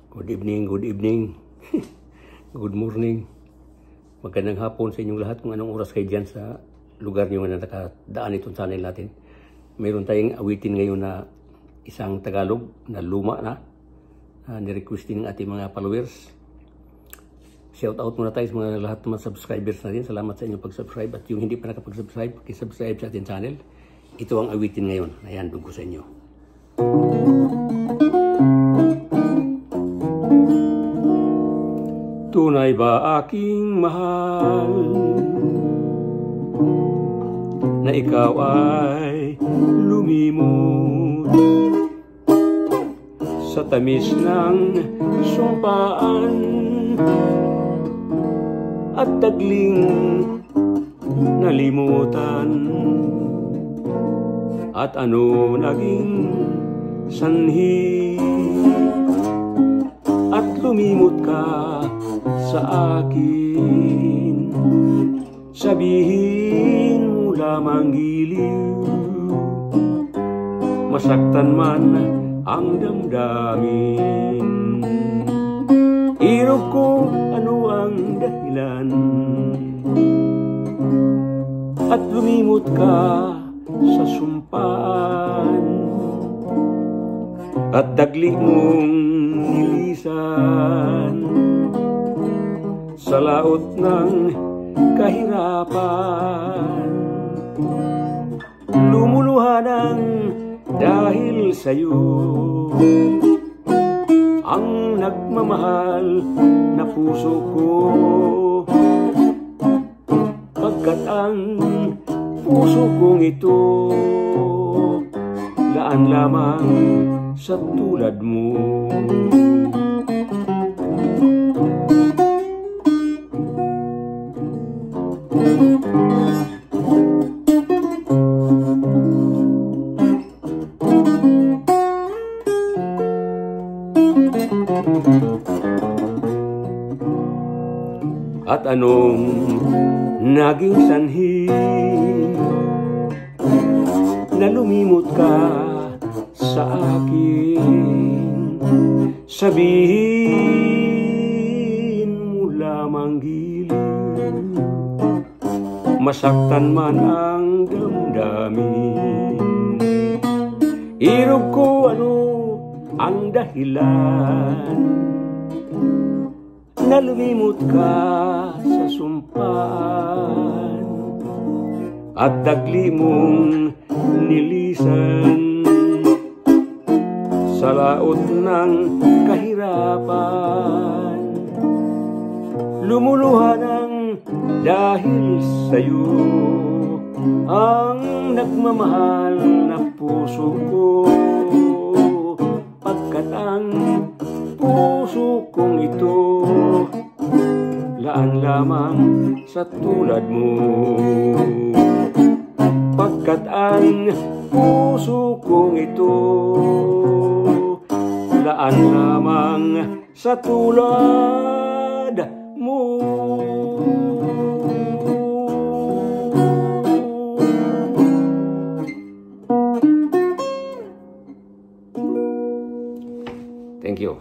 Good evening, good morning. Magandang hapon sa inyong lahat kung anong oras kayo dyan sa lugar nyo na nakadaan itong channel natin. Mayroon tayong awitin ngayon na isang Tagalog na luma na ni-requestin ng ating mga followers. Shout out muna tayo sa mga lahat ng mga subscribers natin. Salamat sa inyong pag-subscribe at yung hindi pa nakapag-subscribe, pakisubscribe sa ating channel. Ito ang awitin ngayon. Ayan, dugo sa inyo. Tunay ba aking mahal na ikaw ay lumimot sa tamis ng sumpaan at tagling nalimutan? At ano naging sanhi at lumimot ka sa akin? Sabihin mo lamang giliw, masaktan man ang damdamin. Irog ko ano ang dahilan at lumimot ka sa sumpaan at dagli mong nilisan sa laot ng kahirapan. Lumuluha ng dahil sa'yo ang nagmamahal na puso ko, pagkat ang puso kong ito laan lamang sa tulad mo. At anong naging sanhi na lumimot ka sa akin? Sabihin mo lamang giliw, masaktan man ang damdamin. Irog ko ano ang dahilan na lumimot ka sa sumpaan at dagli mong nilisan sa laot ng kahirapan. Lumuluha ng dahil sa'yo ang nagmamahal na puso ko, pagkat ang puso kong ito laan lamang sa tulad mo. Pagkat ang puso kong ito laan lamang sa tulad mo. Thank you.